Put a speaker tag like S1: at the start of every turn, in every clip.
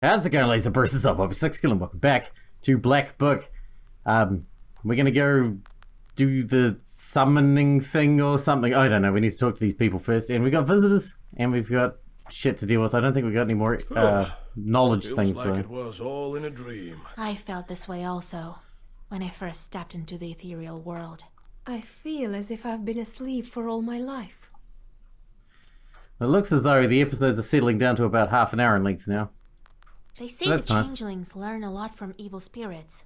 S1: How's it going, laser bursters up? I'm Sixkilla and welcome back to Black Book. We're gonna go do the summoning thing or something. I don't know, we need to talk to these people first. And we got visitors, and we've got shit to deal with. I don't think we got any more knowledge things.
S2: Feels like it was all in a dream.
S3: I felt this way also, when I first stepped into the ethereal world.
S4: I feel as if I've been asleep for all my life.
S1: It looks as though the episodes are settling down to about half an hour in length now.
S3: They say
S1: So
S3: the
S1: that's nice.
S3: changelings learn a lot from evil spirits.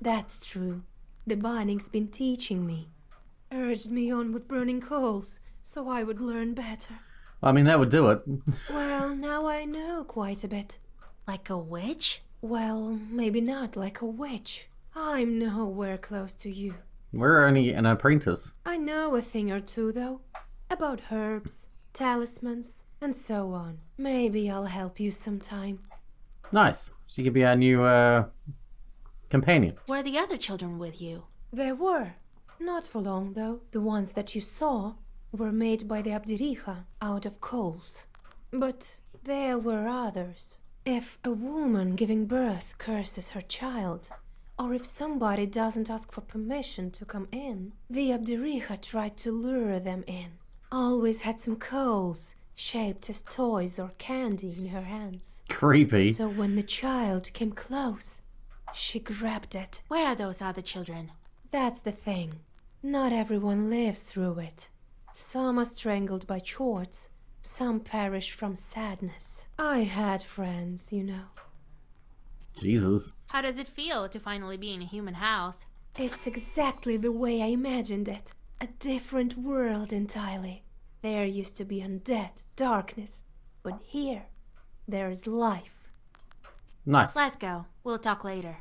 S4: That's true. The binding's been teaching me. Urged me on with burning coals, so I would learn better.
S1: I mean, that would do it.
S4: Well, now I know quite a bit.
S3: Like a witch?
S4: Well, maybe not like a witch. I'm nowhere close to you.
S1: We're only an apprentice.
S4: I know a thing or two, though. About herbs, talismans, and so on. Maybe I'll help you sometime.
S1: Nice. She could be our new companion.
S3: Were the other children with you?
S4: There were. Not for long, though. The ones that you saw were made by the Abdiricha out of coals. But there were others. If a woman giving birth curses her child, or if somebody doesn't ask for permission to come in, the Abdiricha tried to lure them in. Always had some coals, shaped as toys or candy in her hands.
S1: Creepy.
S4: So when the child came close, she grabbed it.
S3: Where are those other children?
S4: That's the thing. Not everyone lives through it. Some are strangled by chords, some perish from sadness. I had friends, you know.
S1: Jesus.
S3: How does it feel to finally be in a human house?
S4: It's exactly the way I imagined it. A different world entirely. There used to be undead, darkness, but here, there's life.
S1: Nice.
S3: Let's go. We'll talk later.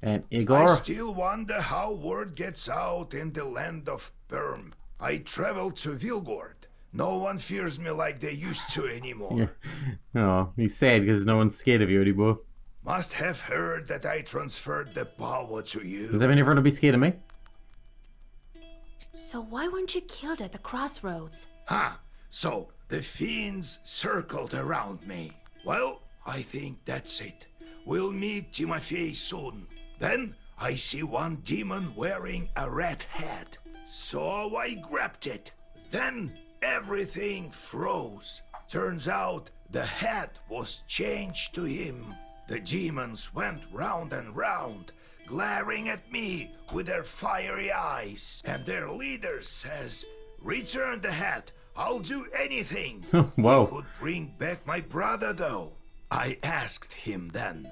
S1: And
S2: I
S1: Igor.
S2: still wonder how word gets out in the land of Perm. I traveled to Vilgord. No one fears me like they used to anymore.
S1: Oh, he's sad because no one's scared of you anymore.
S2: Must have heard that I transferred the power to you.
S1: Does that mean everyone will be scared of me?
S3: So why weren't you killed at the crossroads?
S2: Ha! So, the fiends circled around me. Well, I think that's it. We'll meet Timofey soon. Then, I see one demon wearing a red hat. So I grabbed it. Then, everything froze. Turns out, the hat was changed to him. The demons went round and round, glaring at me with their fiery eyes. And their leader says, "Return the hat, I'll do anything."
S1: Whoa.
S2: He could bring back my brother, though. I asked him then,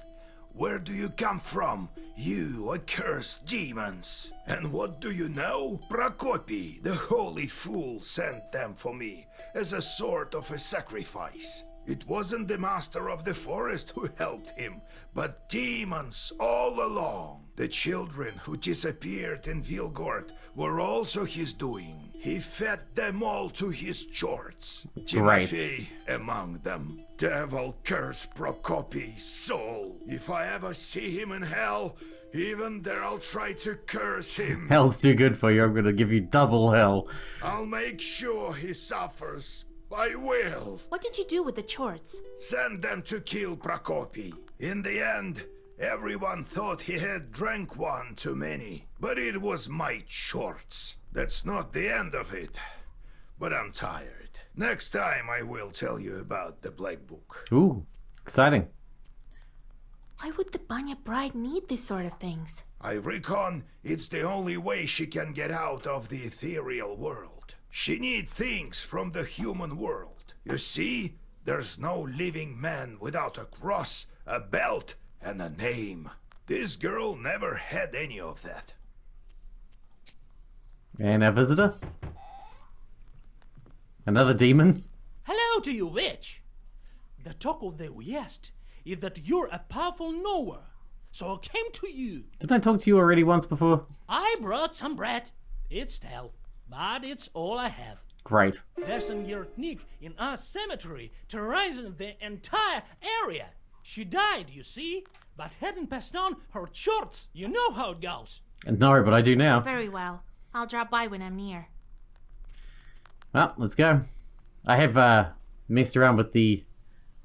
S2: "Where do you come from, you accursed demons?" And what do you know? Prokopy, the holy fool, sent them for me as a sort of a sacrifice. It wasn't the master of the forest who helped him, but demons all along. The children who disappeared in Vilgord were also his doing. He fed them all to his chords. Timofey among them. Devil curse Prokopy's soul. If I ever see him in hell, even there I'll try to curse him.
S1: Hell's too good for you. I'm gonna give you double hell.
S2: I'll make sure he suffers. I will.
S3: What did you do with the chorts?
S2: Send them to kill Prokopy. In the end, everyone thought he had drank one too many. But it was my shorts. That's not the end of it. But I'm tired. Next time I will tell you about the Black Book.
S1: Ooh, exciting.
S3: Why would the Banya bride need these sort of things?
S2: I reckon it's the only way she can get out of the ethereal world. She needs things from the human world. You see, there's no living man without a cross, a belt, and a name. This girl never had any of that.
S1: And our visitor? Another demon?
S5: Hello to you, witch! The talk of the West is that you're a powerful knower, so I came to you.
S1: Didn't I talk to you already once before?
S5: I brought some bread. It's stale, but it's all I have.
S1: Great.
S5: There's an Yertnik in our cemetery terrorizing the entire area. She died, you see, but hadn't passed on her shorts. You know how it goes.
S1: No, but I do now.
S3: Very well. I'll drop by when I'm near.
S1: Well, let's go. I have messed around with the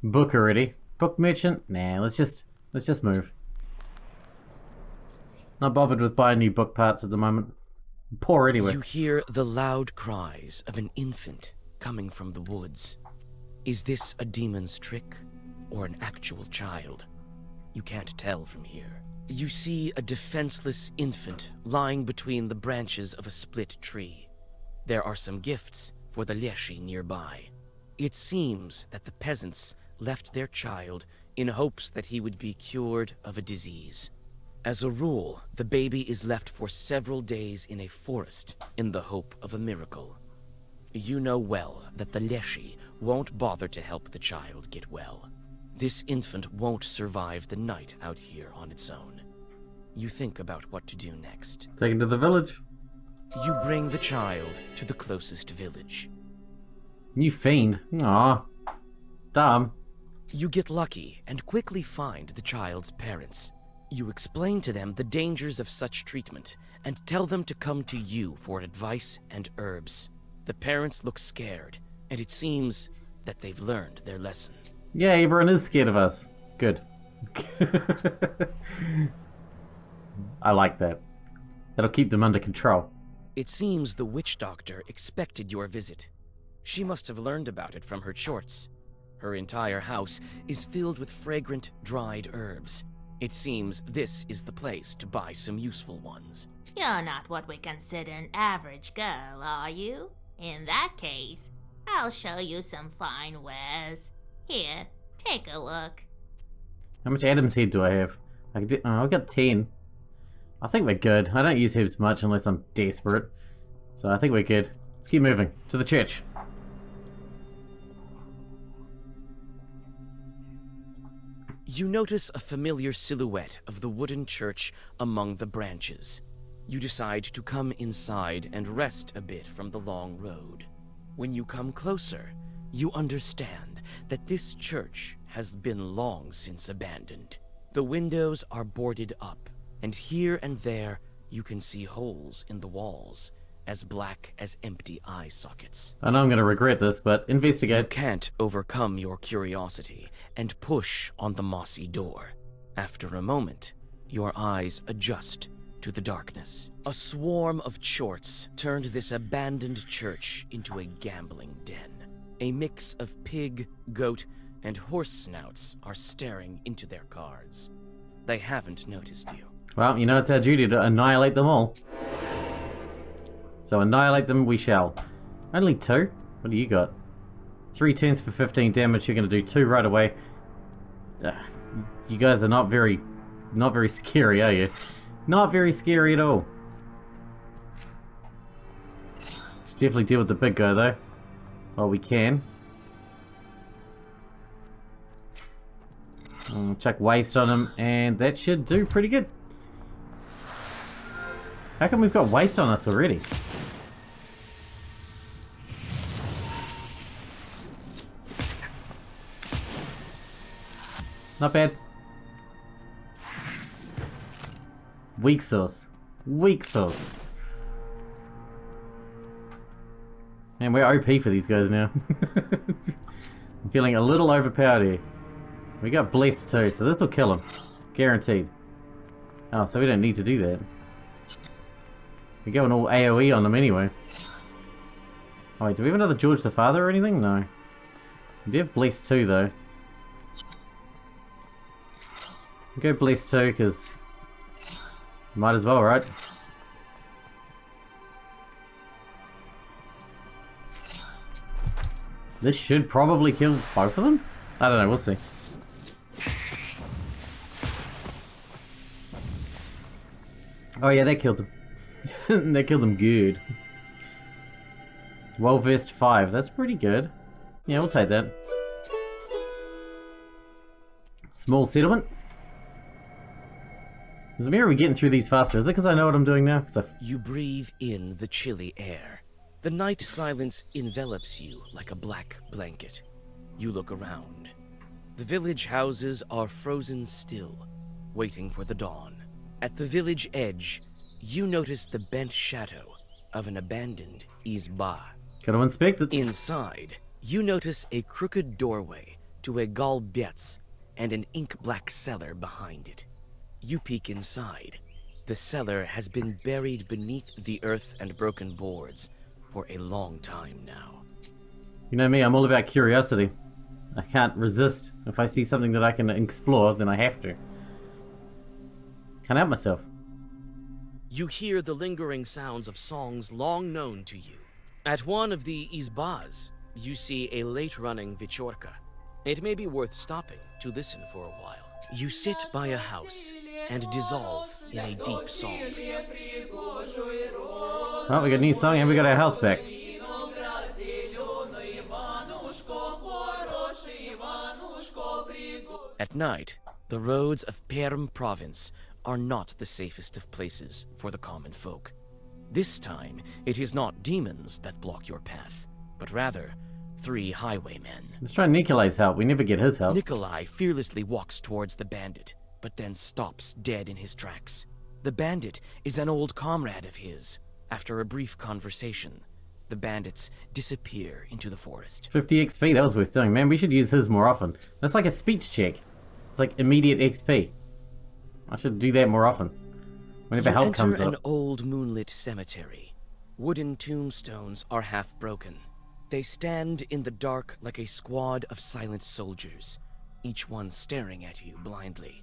S1: book already. Book merchant? Nah, let's just move. Not bothered with buying new book parts at the moment. Poor anyway.
S6: You hear the loud cries of an infant coming from the woods. Is this a demon's trick or an actual child? You can't tell from here. You see a defenseless infant lying between the branches of a split tree. There are some gifts for the Leshy nearby. It seems that the peasants left their child in hopes that he would be cured of a disease. As a rule, the baby is left for several days in a forest in the hope of a miracle. You know well that the Leshy won't bother to help the child get well. This infant won't survive the night out here on its own. You think about what to do next.
S1: Take him to the village.
S6: You bring the child to the closest village.
S1: You fiend. Aw. Dumb.
S6: You get lucky and quickly find the child's parents. You explain to them the dangers of such treatment and tell them to come to you for advice and herbs. The parents look scared, and it seems that they've learned their lesson.
S1: Yeah, everyone is scared of us. Good. I like that. That'll keep them under control.
S6: It seems the witch doctor expected your visit. She must have learned about it from her chorts. Her entire house is filled with fragrant, dried herbs. It seems this is the place to buy some useful ones.
S3: You're not what we consider an average girl, are you? In that case, I'll show you some fine wares. Here, take a look.
S1: How much Adam's head do I have? I've got 10. I think we're good. I don't use herbs much unless I'm desperate. So I think we're good. Let's keep moving. To the church.
S6: You notice a familiar silhouette of the wooden church among the branches. You decide to come inside and rest a bit from the long road. When you come closer, you understand that this church has been long since abandoned. The windows are boarded up, and here and there you can see holes in the walls, as black as empty eye sockets.
S1: I know I'm going to regret this, but
S6: You
S1: investigate.
S6: can't overcome your curiosity and push on the mossy door. After a moment, your eyes adjust to the darkness. A swarm of chorts turned this abandoned church into a gambling den. A mix of pig, goat, and horse snouts are staring into their cards. They haven't noticed you.
S1: Well, you know it's our duty to annihilate them all. So annihilate them we shall. Only 2? What do you got? 3 turns for 15 damage. You're going to do 2 right away. You guys are not very scary, are you? Not very scary at all. Should definitely deal with the big guy though. Well, we can. Chuck waste on him, and that should do pretty good. How come we've got waste on us already? Not bad. Weak sauce. Weak sauce. Man, we're OP for these guys now. I'm feeling a little overpowered here. We got blessed too, so this will kill him. Guaranteed. Oh, so we don't need to do that. We're going all AoE on them anyway. Oh wait, do we have another George the Father or anything? No. We do have blessed too though. We'll go blessed too, because might as well, right? This should probably kill both of them? I don't know, we'll see. Oh yeah, that killed them. That killed them good. Well versed 5, that's pretty good. Yeah, we'll take that. Small settlement. Zamir, are we getting through these faster? Is it because I know what I'm doing now?
S6: You breathe in the chilly air. The night silence envelops you like a black blanket. You look around. The village houses are frozen still, waiting for the dawn. At the village edge, you notice the bent shadow of an abandoned izba.
S1: Gotta inspect it.
S6: Inside, You notice a crooked doorway to a galbietz and an ink-black cellar behind it. You peek inside. The cellar has been buried beneath the earth and broken boards for a long time now.
S1: You know me, I'm all about curiosity. I can't resist. If I see something that I can explore, then I have to. Can't help myself.
S6: You hear the lingering sounds of songs long known to you. At one of the izbas, you see a late-running vichorka. It may be worth stopping to listen for a while. You sit by a house and dissolve in a deep song.
S1: Oh, we got a new song and we got our health back.
S6: At night, the roads of Perm province are not the safest of places for the common folk. This time, it is not demons that block your path, but rather 3 highwaymen.
S1: Let's try Nikolai's help. We never get his help.
S6: Nikolai fearlessly walks towards the bandit, but then stops dead in his tracks. The bandit is an old comrade of his. After a brief conversation, the bandits disappear into the forest.
S1: 50 XP, that was worth doing. Man, we should use his more often. That's like a speech check. It's like immediate XP. I should do that more often. Whenever help comes
S6: You enter
S1: up.
S6: an old moonlit cemetery. Wooden tombstones are half broken. They stand in the dark like a squad of silent soldiers, each one staring at you blindly.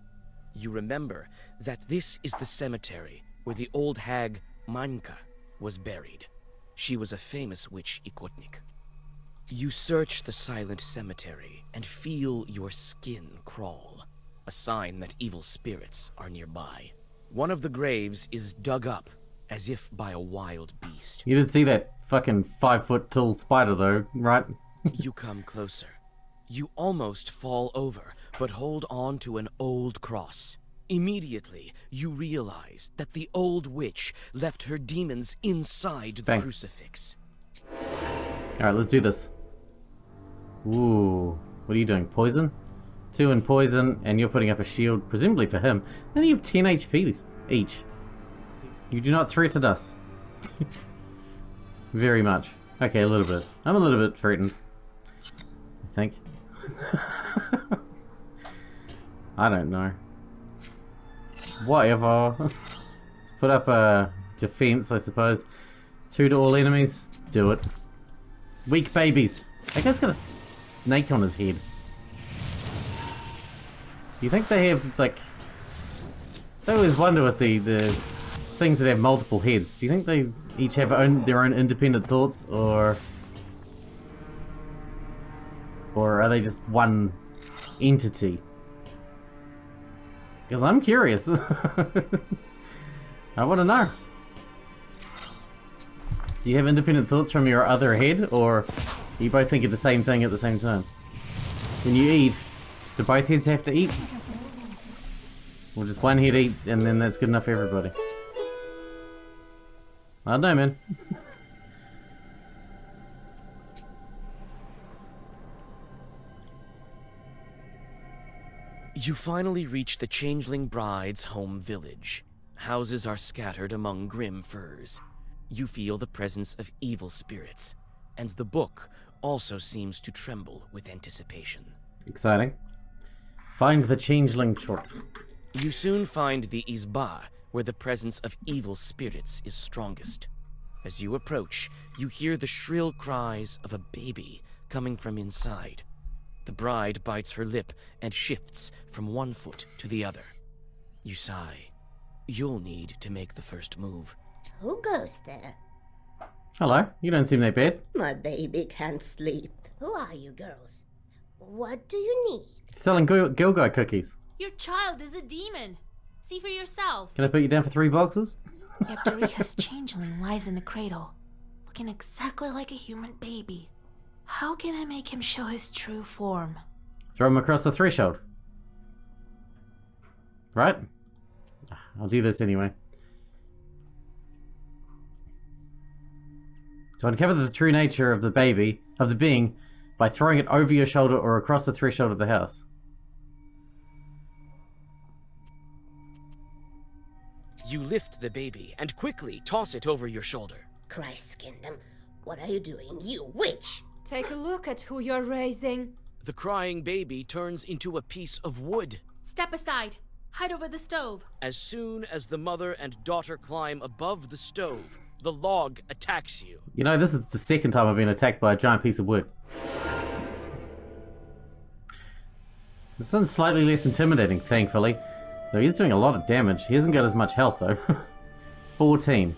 S6: You remember that this is the cemetery where the old hag Manka was buried. She was a famous witch Ikotnik. You search the silent cemetery and feel your skin crawl, a sign that evil spirits are nearby. One of the graves is dug up as if by a wild beast.
S1: You did see that fucking 5-foot tall spider though, right?
S6: You come closer. You almost fall over, but hold on to an old cross. Immediately, you realize that the old witch left her demons inside the
S1: Bang.
S6: crucifix.
S1: Alright, let's do this. Ooh, what are you doing? Poison? 2 in poison, and you're putting up a shield, presumably for him. Then you have 10 HP each. You do not threaten us. Very much. Okay, a little bit. I'm a little bit threatened. I think. I don't know. Whatever. Let's put up a defense, I suppose. 2 to all enemies. Do it. Weak babies. That guy's got a snake on his head. You think they have, like... I always wonder with the things that have multiple heads. Do you think they each have their own independent thoughts, or are they just one entity? Because I'm curious. I want to know. Do you have independent thoughts from your other head, or you both think of the same thing at the same time? When you eat, do both heads have to eat? Or just one head eat, and then that's good enough for everybody? I don't know, man.
S6: You finally reach the changeling bride's home village. Houses are scattered among grim firs. You feel the presence of evil spirits, and the book also seems to tremble with anticipation.
S1: Exciting. Find the changeling short.
S6: You soon find the izba, where the presence of evil spirits is strongest. As you approach, you hear the shrill cries of a baby coming from inside. The bride bites her lip and shifts from one foot to the other. You sigh. You'll need to make the first move.
S7: Who goes there?
S1: Hello, you don't seem that bad.
S7: My baby can't sleep. Who are you girls? What do you need?
S1: Selling Girl Guide cookies.
S3: Your child is a demon. See for yourself.
S1: Can I put you down for 3 boxes?
S3: Abdericha's changeling lies in the cradle, looking exactly like a human baby. How can I make him show his true form?
S1: Throw him across the threshold. Right? I'll do this anyway. To uncover the true nature of the baby, of the being, by throwing it over your shoulder or across the threshold of the house.
S6: You lift the baby and quickly toss it over your shoulder.
S7: Christ's kingdom, what are you doing, you witch?
S4: Take a look at who you're raising.
S6: The crying baby turns into a piece of wood.
S8: Step aside. Hide over the stove.
S6: As soon as the mother and daughter climb above the stove, the log attacks you.
S1: You know, this is the second time I've been attacked by a giant piece of wood. This one's slightly less intimidating, thankfully. Though he's doing a lot of damage. He hasn't got as much health, though. 14.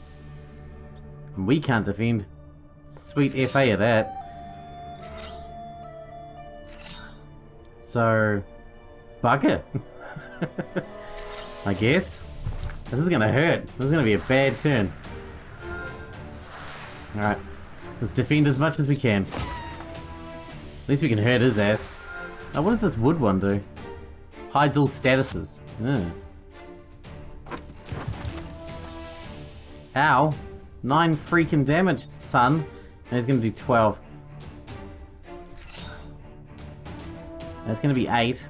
S1: And we can't defend. Sweet FA of that. So... bugger. I guess. This is gonna hurt. This is gonna be a bad turn. Alright. Let's defend as much as we can. At least we can hurt his ass. Oh, what does this wood one do? Hides all statuses. Ow. 9 freaking damage, son. And he's gonna do 12. That's gonna be 8.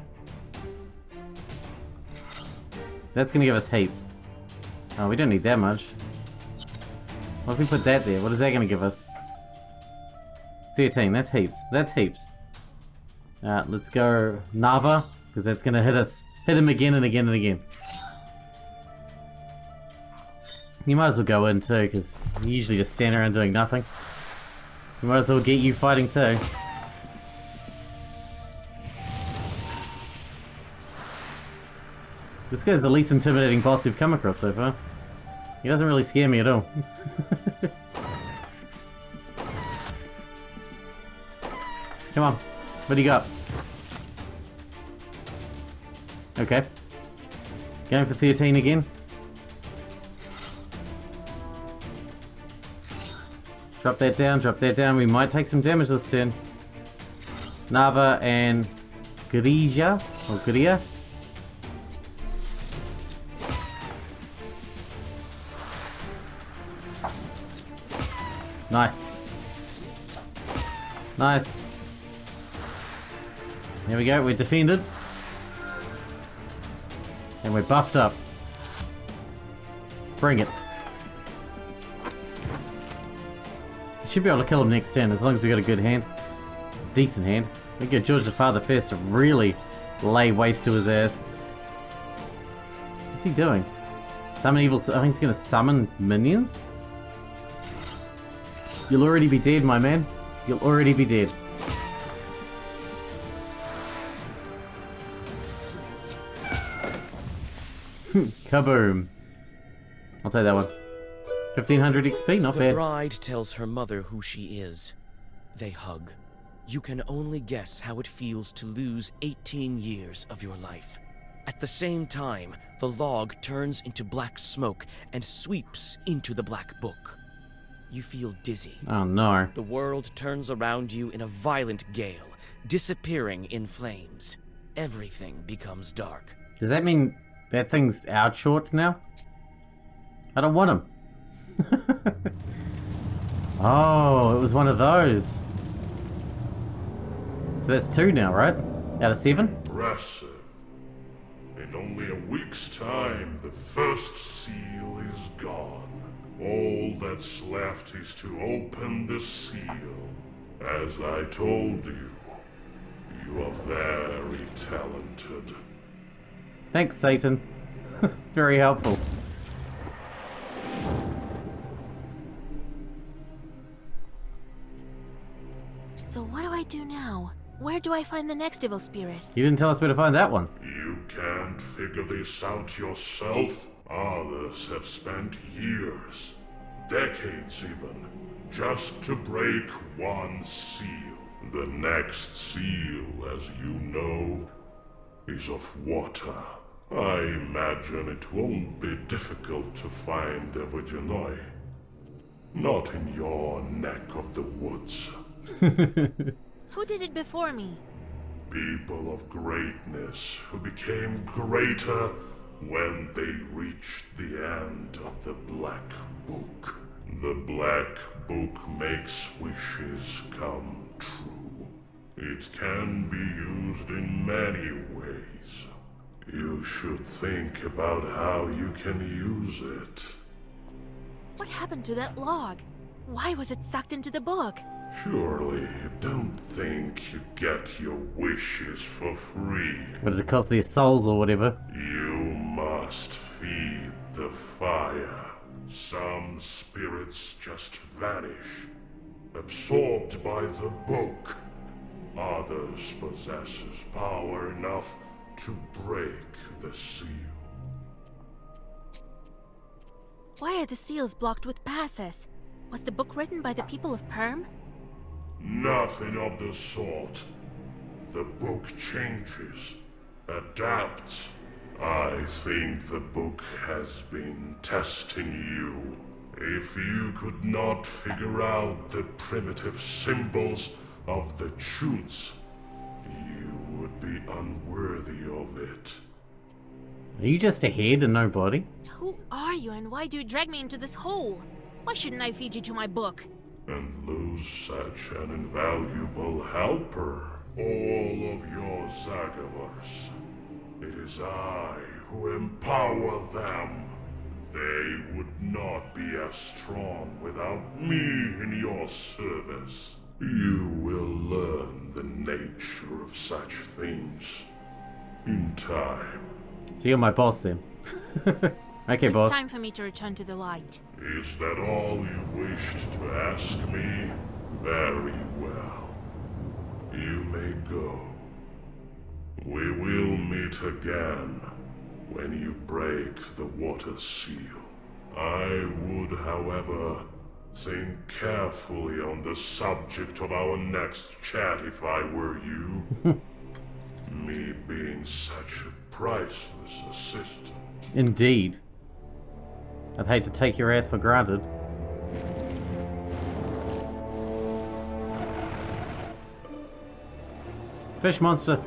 S1: That's gonna give us heaps. Oh, we don't need that much. What if we put that there? What is that gonna give us? 13, that's heaps. That's heaps. Let's go Nava, because that's gonna hit us. Hit him again and again and again. You might as well go in too, because you usually just stand around doing nothing. We might as well get you fighting too. This guy's the least intimidating boss we've come across so far. He doesn't really scare me at all. Come on, what do you got? Okay. Going for 13 again. Drop that down, drop that down. We might take some damage this turn. Nava and Grija, or Gria. Nice. Nice. There we go, we're defended. And we're buffed up. Bring it. We should be able to kill him next turn as long as we got a good hand. Decent hand. We get George the Father first to really lay waste to his ass. What's he doing? Summon evil. I think he's gonna summon minions? You'll already be dead, my man. You'll already be dead. Kaboom. I'll take that one. 1500 XP, not bad.
S6: The bride tells her mother who she is. They hug. You can only guess how it feels to lose 18 years of your life. At the same time, the log turns into black smoke and sweeps into the black book. You feel dizzy.
S1: Oh no.
S6: The world turns around you in a violent gale, disappearing in flames. Everything becomes dark.
S1: Does that mean that thing's out short now? I don't want him. Oh, it was one of those. So that's 2 now, right? Out of 7?
S2: Impressive. In only a week's time, the first seal is gone. All that's left is to open the seal. As I told you, you are very talented.
S1: Thanks, Satan. Very helpful.
S8: So what do I do now? Where do I find the next evil spirit?
S1: You didn't tell us where to find that one.
S2: You can't figure this out yourself. Others have spent years, decades even, just to break one seal. The next seal, as you know, is of water. I imagine it won't be difficult to find Eveningland. Not in your neck of the woods.
S8: Who did it before me?
S2: People of greatness who became greater when they reached the end of the Black Book. The Black Book makes wishes come true. It can be used in many ways. You should think about how you can use it.
S8: What happened to that log? Why was it sucked into the book?
S2: Surely you don't think you get your wishes for free.
S1: What does it cost their souls or whatever?
S2: You must feed the fire. Some spirits just vanish, absorbed by the book. Others possesses power enough to break the seal.
S8: Why are the seals blocked with passes? Was the book written by the people of Perm?
S2: Nothing of the sort. The book changes, adapts. I think the book has been testing you. If you could not figure out the primitive symbols of the truths, you would be unworthy of it.
S1: Are you just a head and no body?
S8: Who are you and why do you drag me into this hole? Why shouldn't I feed you to my book?
S2: And lose such an invaluable helper. All of your Zagavars. It is I who empower them. They would not be as strong without me in your service. You will learn the nature of such things in time.
S1: So you're my boss then. Okay, boss.
S8: It's time for me to return to the light.
S2: Is that all you wished to ask me? Very well. You may go. We will meet again when you break the water seal. I would, however, think carefully on the subject of our next chat if I were you. Me being such a priceless assistant.
S1: Indeed. I'd hate to take your ass for granted. Fish monster.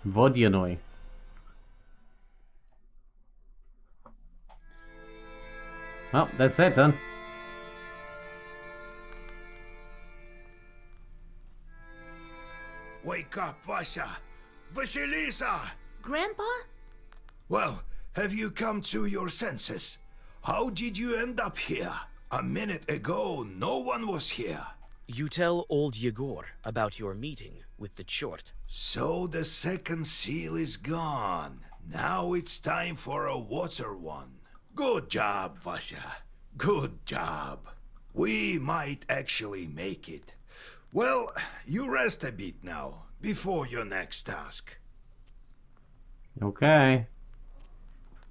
S1: Vodyanoi. Well, that's that done.
S2: Wake up, Vasya! Vasilisa!
S8: Grandpa?
S2: Well, have you come to your senses? How did you end up here? A minute ago, no one was here.
S6: You tell old Yegor about your meeting with the Chort.
S2: So the second seal is gone. Now it's time for a water one. Good job, Vasya. Good job. We might actually make it. Well, you rest a bit now, before your next task.
S1: Okay.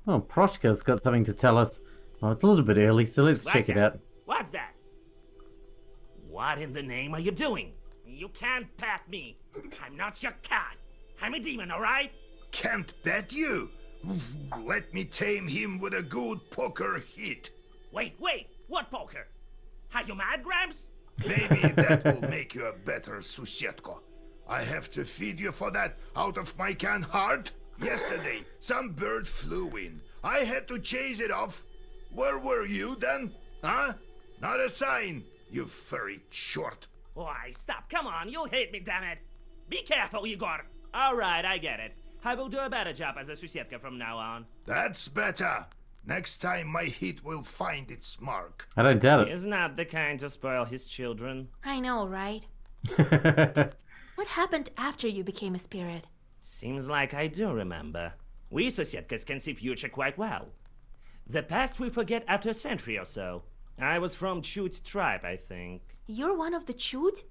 S1: Oh, Proshka's got something to tell us. Oh, it's a little bit early, so let's check it out.
S5: What's that? What in the name are you doing? You can't pat me. I'm not your cat. I'm a demon, alright?
S2: Can't bet you. Let me tame him with a good poker hit.
S5: Wait, what poker? Are you mad, Gramps?
S2: Maybe that will make you a better Susetko. I have to feed you for that out of my can heart. Yesterday, some bird flew in. I had to chase it off. Where were you then? Huh? Not a sign, you furry short.
S5: Why, stop. Come on, you'll hate me, damn it. Be careful, Igor. Alright, I get it. I will do a better job as a Susetka from now on.
S2: That's better. Next time my hit will find its mark.
S1: I don't doubt it.
S5: He's not the kind to spoil his children.
S8: I know, right? What happened after you became a spirit?
S5: Seems like I do remember. We Susetkas can see future quite well. The past we forget after a century or so. I was from Chut's tribe, I think.
S8: You're one of the Chut?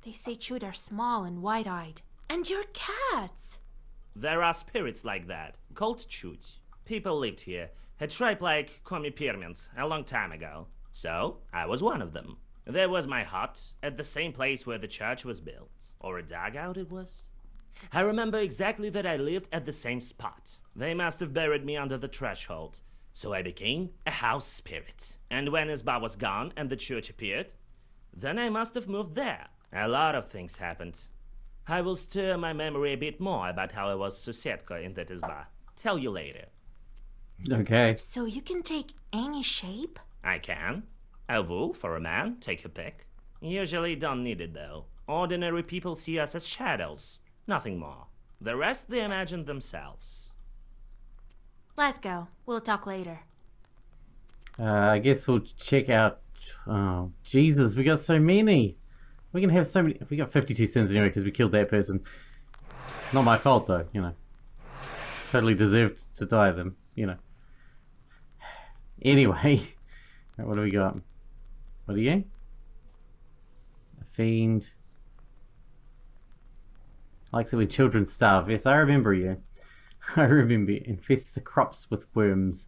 S8: They say Chut are small and wide-eyed. And you're cats!
S5: There are spirits like that, called Chut. People lived here, a tribe like Komi-Pirmins, a long time ago. So, I was one of them. There was my hut, at the same place where the church was built. Or a dugout it was. I remember exactly that I lived at the same spot. They must have buried me under the threshold. So I became a house spirit. And when Isba was gone and the church appeared, then I must have moved there. A lot of things happened. I will stir my memory a bit more about how I was Susetka in that Isba. Tell you later.
S1: Okay.
S8: So you can take any shape?
S5: I can. A wolf or a man, take your pick. Usually don't need it though. Ordinary people see us as shadows. Nothing more. The rest they imagine themselves.
S8: Let's go. We'll talk later.
S1: I guess we'll check out Oh, Jesus, we got so many. We can have so many. We got 52 cents anyway because we killed that person. Not my fault though, you know. Totally deserved to die then, you know. Anyway, what do we got? What are you? A fiend. Likes it when children starve. Yes, I remember you. I remember you. Infest the crops with worms.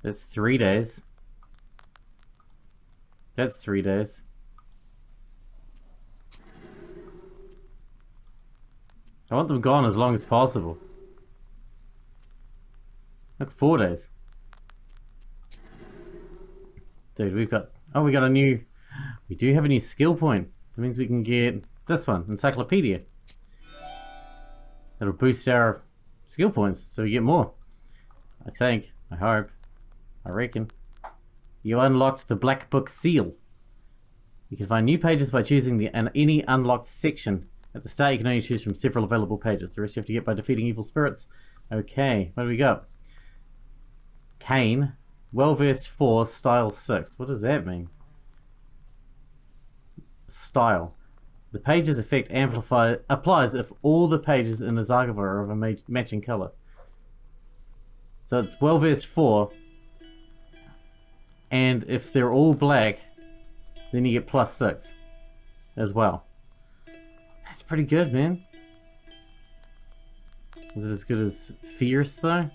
S1: That's 3 days. That's 3 days. I want them gone as long as possible. That's 4 days. Dude, we've got... Oh, we got a new... We do have a new skill point. That means we can get this one, Encyclopedia. That'll boost our skill points, so we get more. I think. I hope. I reckon. You unlocked the Black Book seal. You can find new pages by choosing any unlocked section. At the start, you can only choose from several available pages. The rest you have to get by defeating evil spirits. Okay, what do we got? Kane, well-versed 4, style 6. What does that mean? Style. The page's effect applies if all the pages in the Zagava are of a matching color. So it's well-versed 4. And if they're all black, then you get plus 6 as well. That's pretty good, man. Is it as good as Fierce, though?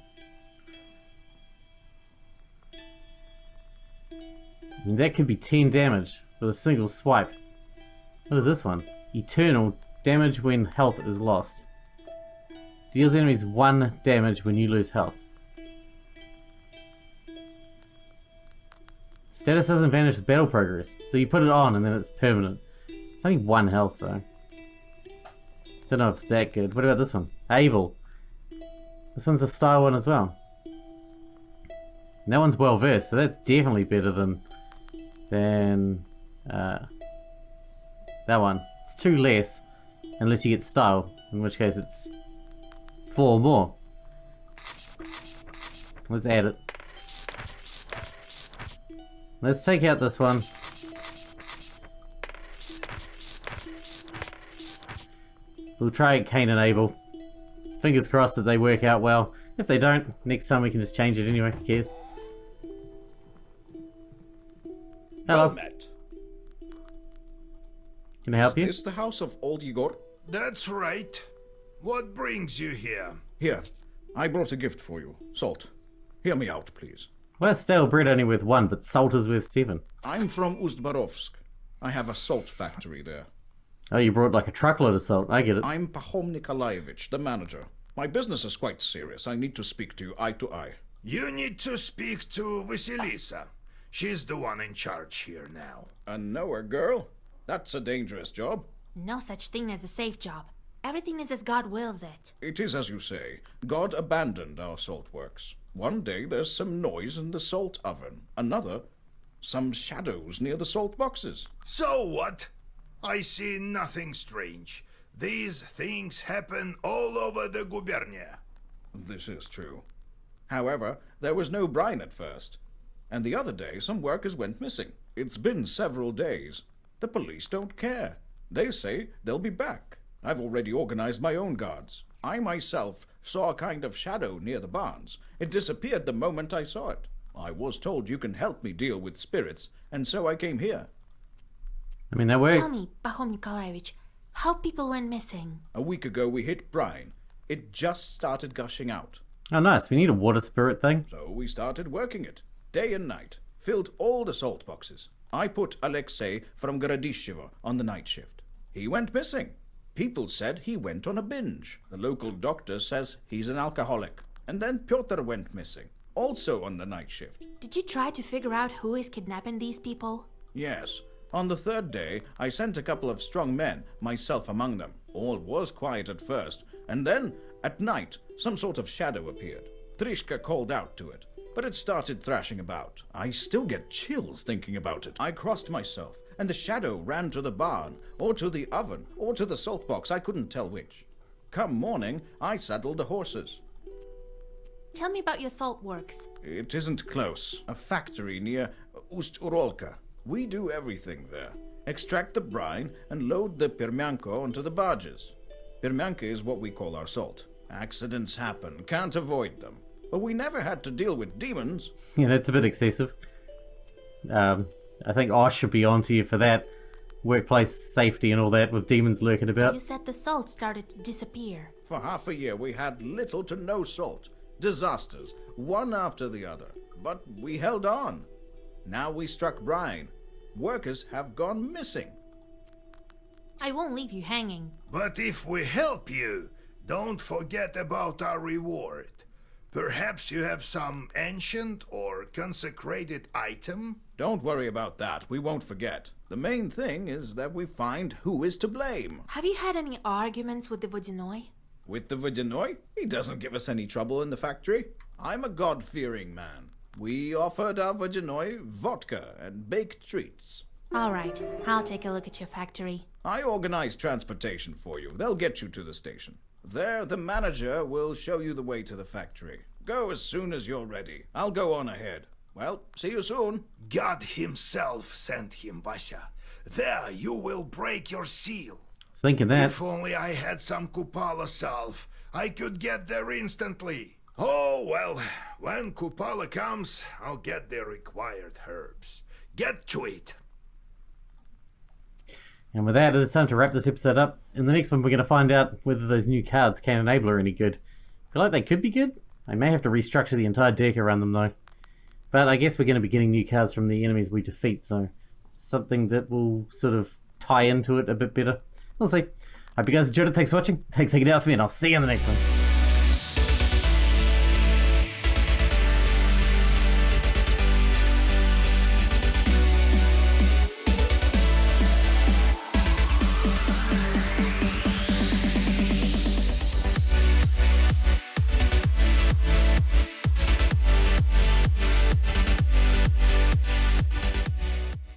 S1: I mean, that could be 10 damage with a single swipe. What is this one? Eternal. Damage when health is lost. Deals enemies 1 damage when you lose health. Status doesn't vanish with battle progress, so you put it on and then it's permanent. It's only 1 health, though. Don't know if it's that good. What about this one? Able. This one's a style one as well. And that one's well versed, so that's definitely better than that one. It's 2 less, unless you get style, in which case it's 4 more. Let's add it. Let's take out this one. We'll try Cain and Abel. Fingers crossed that they work out well. If they don't, next time we can just change it anyway. Who cares? Hello.
S9: Well met.
S1: Can I help you?
S9: Is this the house of old Igor?
S2: That's right. What brings you here?
S9: Here, I brought a gift for you. Salt. Hear me out, please.
S1: Well, stale bread only worth 1, but salt is worth 7.
S9: I'm from Ust-Barovsk. I have a salt factory there.
S1: Oh, you brought like a truckload of salt. I get it.
S9: I'm Pahom Nikolaevich, the manager. My business is quite serious. I need to speak to you eye to eye.
S2: You need to speak to Vasilisa. She's the one in charge here now.
S9: A knower girl? That's a dangerous job.
S8: No such thing as a safe job. Everything is as God wills it.
S9: It is as you say. God abandoned our salt works. One day there's some noise in the salt oven. Another, some shadows near the salt boxes.
S2: So what? I see nothing strange. These things happen all over the gubernia.
S9: This is true. However, there was no brine at first. And the other day, some workers went missing. It's been several days. The police don't care. They say they'll be back. I've already organized my own guards. I myself saw a kind of shadow near the barns. It disappeared the moment I saw it. I was told you can help me deal with spirits, and so I came here.
S1: I mean, that works.
S8: Tell me, Pahom Nikolaevich, how people went missing?
S9: A week ago we hit brine. It just started gushing out.
S1: Oh, nice. We need a water spirit thing.
S9: So we started working it, day and night. Filled all the salt boxes. I put Alexei from Gorodishevo on the night shift. He went missing. People said he went on a binge. The local doctor says he's an alcoholic. And then Pyotr went missing, also on the night shift.
S8: Did you try to figure out who is kidnapping these people?
S9: Yes. On the 3rd day, I sent a couple of strong men, myself among them. All was quiet at first, and then, at night, some sort of shadow appeared. Trishka called out to it, but it started thrashing about. I still get chills thinking about it. I crossed myself, and the shadow ran to the barn, or to the oven, or to the salt box. I couldn't tell which. Come morning, I saddled the horses.
S8: Tell me about your salt works.
S9: It isn't close. A factory near Ust-Urolka. We do everything there. Extract the brine and load the permianko onto the barges. Permianka is what we call our salt. Accidents happen, can't avoid them. But we never had to deal with demons.
S1: Yeah, that's a bit excessive. I think Osh should be onto you for that. Workplace safety and all that with demons lurking about.
S8: You said the salt started to disappear.
S9: For half a year we had little to no salt. Disasters, one after the other. But we held on. Now we struck brine. Workers have gone missing.
S8: I won't leave you hanging.
S2: But if we help you, don't forget about our reward. Perhaps you have some ancient or consecrated item?
S9: Don't worry about that, we won't forget. The main thing is that we find who is to blame.
S8: Have you had any arguments with the Vodinoi?
S9: With the Vodinoi? He doesn't give us any trouble in the factory. I'm a God-fearing man. We offered our Vodinoi vodka and baked treats.
S8: All right, I'll take a look at your factory.
S9: I organized transportation for you. They'll get you to the station. There, the manager will show you the way to the factory. Go as soon as you're ready. I'll go on ahead. Well, see you soon.
S2: God himself sent him, Vasya. There you will break your seal.
S1: I was thinking that.
S2: If only I had some Kupala salve, I could get there instantly. Oh, well, when Kupala comes, I'll get the required herbs. Get to it.
S1: And with that, it's time to wrap this episode up. In the next one, we're going to find out whether those new cards can enable are any good. I feel like they could be good. I may have to restructure the entire deck around them though. But I guess we're going to be getting new cards from the enemies we defeat, so something that will sort of tie into it a bit better. We'll see. Hope you guys enjoyed it. Thanks for watching. Thanks for hanging out with me, and I'll see you in the next one.